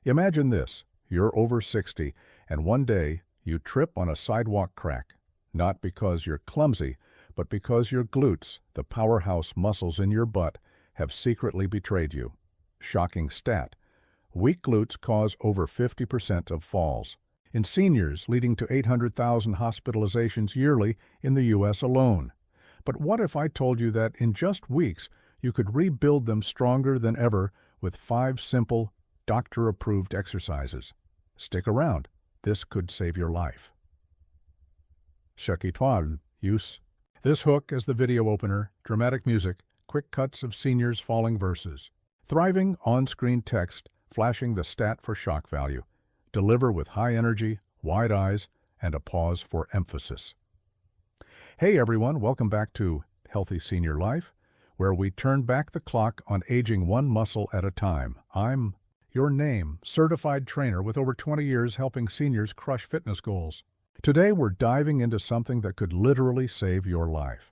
Imagine this. You're over 60, and one day you trip on a sidewalk crack. Not because you're clumsy, but because your glutes, the powerhouse muscles in your butt, have secretly betrayed you. Shocking stat. Weak glutes cause over 50% of falls. In seniors, leading to 800,000 hospitalizations yearly in the U.S. alone. But what if I told you that in just weeks, you could rebuild them stronger than ever with 5 simple, doctor-approved exercises? Stick around. This could save your life. Chaque étoile, use. This hook as the video opener, dramatic music, quick cuts of seniors' falling verses. Thriving on-screen text, flashing the stat for shock value. Deliver with high energy, wide eyes, and a pause for emphasis. Hey everyone, welcome back to Healthy Senior Life, where we turn back the clock on aging one muscle at a time. I'm your name, certified trainer with over 20 years helping seniors crush fitness goals. Today we're diving into something that could literally save your life.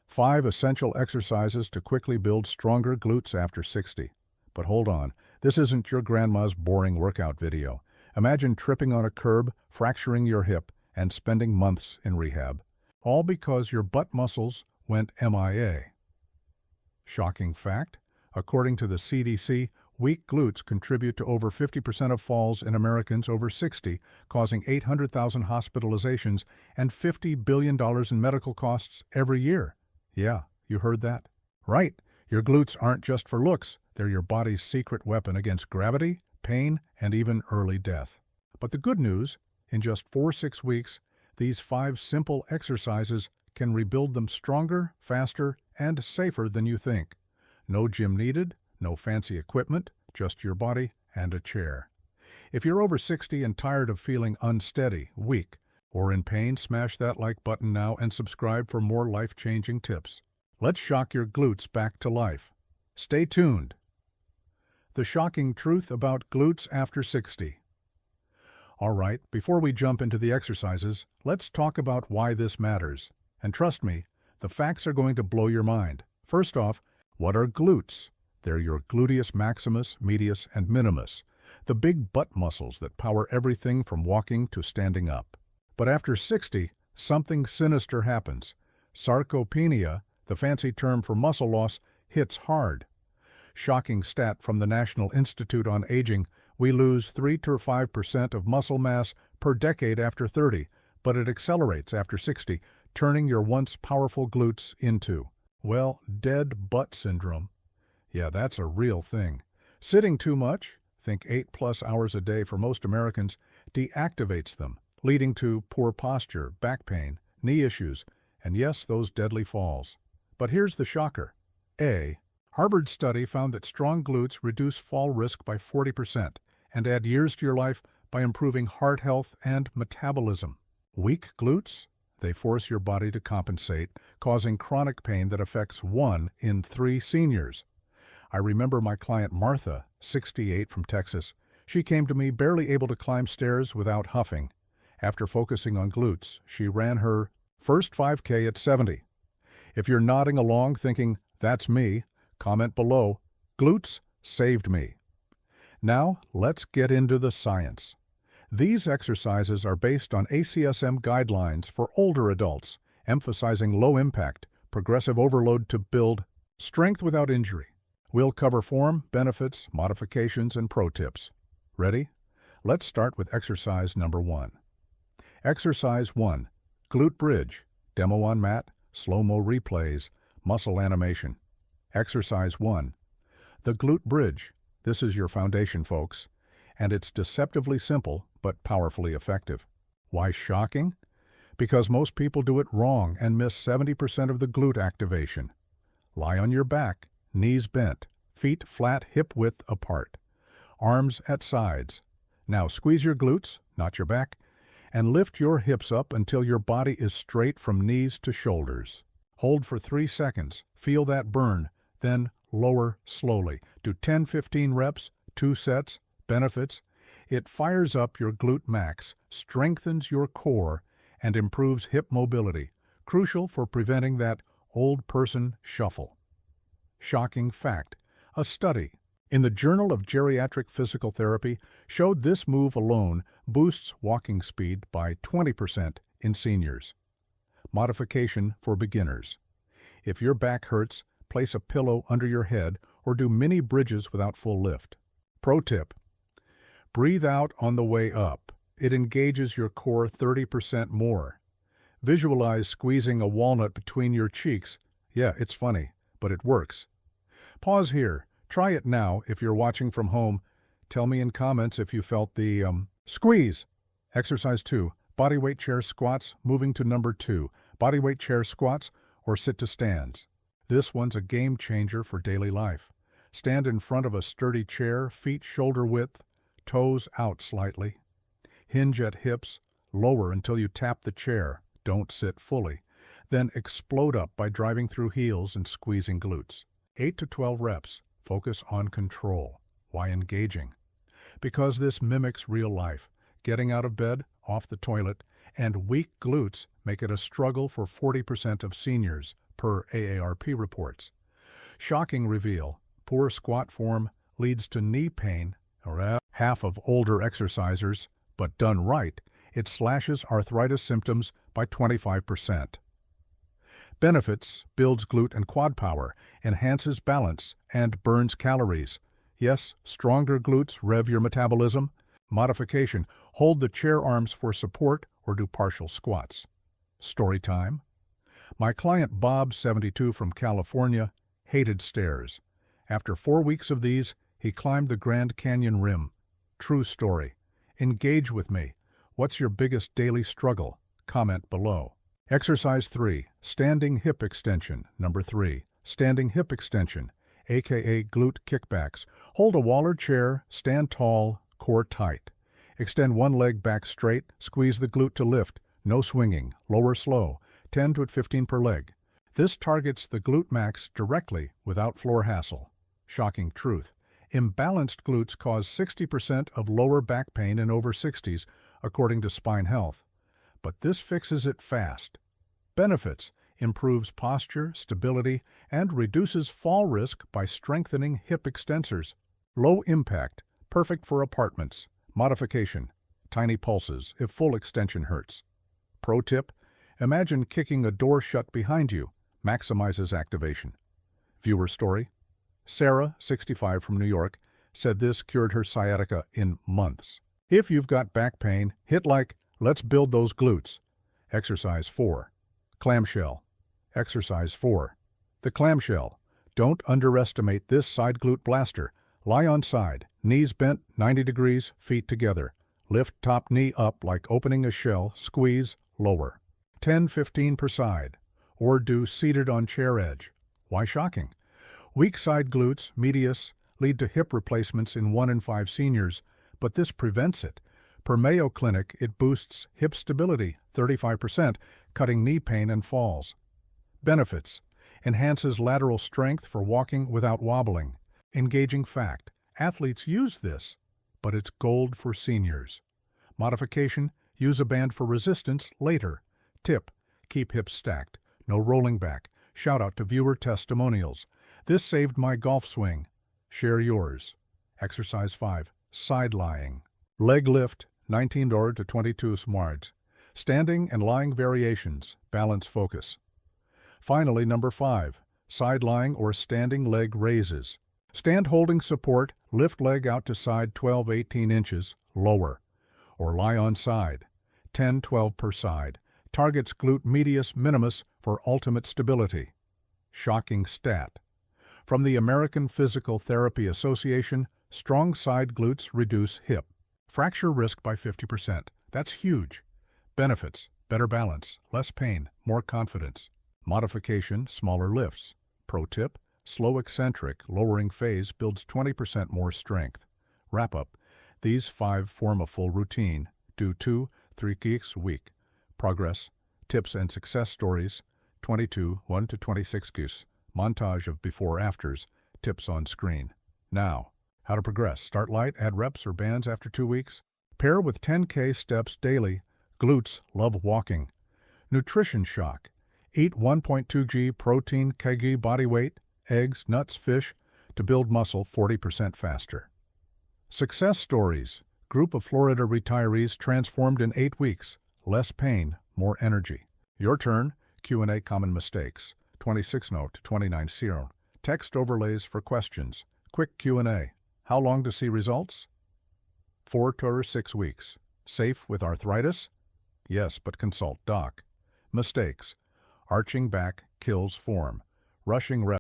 5 essential exercises to quickly build stronger glutes after 60. But hold on, this isn't your grandma's boring workout video. Imagine tripping on a curb, fracturing your hip, and spending months in rehab. All because your butt muscles went MIA. Shocking fact, according to the CDC, weak glutes contribute to over 50% of falls in Americans over 60, causing 800,000 hospitalizations and $50 billion in medical costs every year. Yeah, you heard that. Right, your glutes aren't just for looks, they're your body's secret weapon against gravity, pain, and even early death. But the good news, in just 4-6 weeks, these 5 simple exercises can rebuild them stronger, faster, and safer than you think. No gym needed, no fancy equipment, just your body and a chair. If you're over 60 and tired of feeling unsteady, weak, or in pain, smash that like button now and subscribe for more life-changing tips. Let's shock your glutes back to life. Stay tuned. The shocking truth about glutes after 60. All right, before we jump into the exercises, let's talk about why this matters. And trust me, the facts are going to blow your mind. First off, what are glutes? They're your gluteus maximus, medius, and minimus, the big butt muscles that power everything from walking to standing up. But after 60, something sinister happens. Sarcopenia, the fancy term for muscle loss, hits hard. Shocking stat from the National Institute on Aging, we lose 3 to 5% of muscle mass per decade after 30, but it accelerates after 60, turning your once powerful glutes into, well, dead butt syndrome. Yeah, that's a real thing. Sitting too much, think 8+ hours a day for most Americans, deactivates them, leading to poor posture, back pain, knee issues, and yes, those deadly falls. But here's the shocker. Harvard study found that strong glutes reduce fall risk by 40% and add years to your life by improving heart health and metabolism. Weak glutes? They force your body to compensate, causing chronic pain that affects 1 in 3 seniors. I remember my client Martha, 68 from Texas. She came to me barely able to climb stairs without huffing. After focusing on glutes, she ran her first 5K at 70. If you're nodding along thinking, that's me, comment below, glutes saved me. Now, let's get into the science. These exercises are based on ACSM guidelines for older adults, emphasizing low impact, progressive overload to build strength without injury. We'll cover form, benefits, modifications, and pro tips. Ready? Let's start with exercise number 1. Exercise 1. Glute Bridge. Demo on mat, slow-mo replays, muscle animation. Exercise 1. The Glute Bridge. This is your foundation, folks. And it's deceptively simple, but powerfully effective. Why shocking? Because most people do it wrong and miss 70% of the glute activation. Lie on your back, knees bent, feet flat hip-width apart, arms at sides. Now squeeze your glutes, not your back, and lift your hips up until your body is straight from knees to shoulders. Hold for 3 seconds, feel that burn, then lower slowly. Do 10-15 reps, 2 sets. Benefits: it fires up your glute max, strengthens your core, and improves hip mobility, crucial for preventing that old person shuffle. Shocking fact: a study, in the Journal of Geriatric Physical Therapy showed this move alone boosts walking speed by 20% in seniors. Modification for beginners. If your back hurts, place a pillow under your head or do mini bridges without full lift. Pro tip: breathe out on the way up. It engages your core 30% more. Visualize squeezing a walnut between your cheeks. Yeah, it's funny, but it works. Pause here. Try it now if you're watching from home. Tell me in comments if you felt the squeeze. Exercise 2. Bodyweight chair squats. Moving to number 2. Bodyweight chair squats or sit to stands. This one's a game changer for daily life. Stand in front of a sturdy chair, feet shoulder width, toes out slightly. Hinge at hips, lower until you tap the chair. Don't sit fully. Then explode up by driving through heels and squeezing glutes. 8 to 12 reps. Focus on control. Why engaging? Because this mimics real life. Getting out of bed, off the toilet, and weak glutes make it a struggle for 40% of seniors, per AARP reports. Shocking reveal: poor squat form leads to knee pain, or half of older exercisers, but done right, it slashes arthritis symptoms by 25%. Benefits: builds glute and quad power, enhances balance, and burns calories. Yes, stronger glutes rev your metabolism. Modification: hold the chair arms for support or do partial squats. Story time. My client Bob, 72, from California, hated stairs. After 4 weeks of these, he climbed the Grand Canyon rim. True story. Engage with me. What's your biggest daily struggle? Comment below. Exercise 3. Standing hip extension. Number 3. Standing hip extension, aka glute kickbacks. Hold a wall or chair, stand tall, core tight. Extend one leg back straight, squeeze the glute to lift. No swinging, lower slow, 10 to 15 per leg. This targets the glute max directly without floor hassle. Shocking truth: imbalanced glutes cause 60% of lower back pain in over 60s, according to Spine Health. But this fixes it fast. Benefits: improves posture, stability, and reduces fall risk by strengthening hip extensors. Low impact, perfect for apartments. Modification: tiny pulses if full extension hurts. Pro tip: imagine kicking a door shut behind you. Maximizes activation. Viewer story: Sarah, 65, from New York, said this cured her sciatica in months. If you've got back pain, hit like, let's build those glutes. Exercise 4. Clamshell. Exercise 4. The clamshell. Don't underestimate this side glute blaster. Lie on side, knees bent 90 degrees, feet together. Lift top knee up like opening a shell, squeeze, lower. 10-15 per side. Or do seated on chair edge. Why shocking? Weak side glutes, medius, lead to hip replacements in 1 in 5 seniors, but this prevents it. Per Mayo Clinic, it boosts hip stability 35%, cutting knee pain and falls. Benefits: enhances lateral strength for walking without wobbling. Engaging fact: athletes use this, but it's gold for seniors. Modification: use a band for resistance later. Tip: keep hips stacked, no rolling back. Shout out to viewer testimonials. This saved my golf swing. Share yours. Exercise 5. Side lying. Leg lift, 19 to 22 yards. Standing and lying variations. Balance focus. Finally, number 5. Side lying or standing leg raises. Stand holding support, lift leg out to side 12-18 inches, lower. Or lie on side, 10-12 per side. Targets glute medius minimus for ultimate stability. Shocking stat. From the American Physical Therapy Association, strong side glutes reduce hip fracture risk by 50%. That's huge. Benefits: better balance, less pain, more confidence. Modification: smaller lifts. Pro tip: slow eccentric, lowering phase builds 20% more strength. Wrap up: these 5 form a full routine. Do 2-3 kicks a week. Progress: tips and success stories. 22 1 to 26 kicks. Montage of before-afters. Tips on screen. Now, how to progress: start light, add reps or bands after 2 weeks. Pair with 10K steps daily. Glutes love walking. Nutrition shock: eat 1.2 g protein kg body weight, eggs, nuts, fish, to build muscle 40% faster. Success stories. Group of Florida retirees transformed in 8 weeks. Less pain, more energy. Your turn. Q&A common mistakes. 26 note to 29 Text overlays for questions. Quick Q&A. How long to see results? 4 to 6 weeks. Safe with arthritis? Yes, but consult doc. Mistakes. Arching back kills form. Rushing reps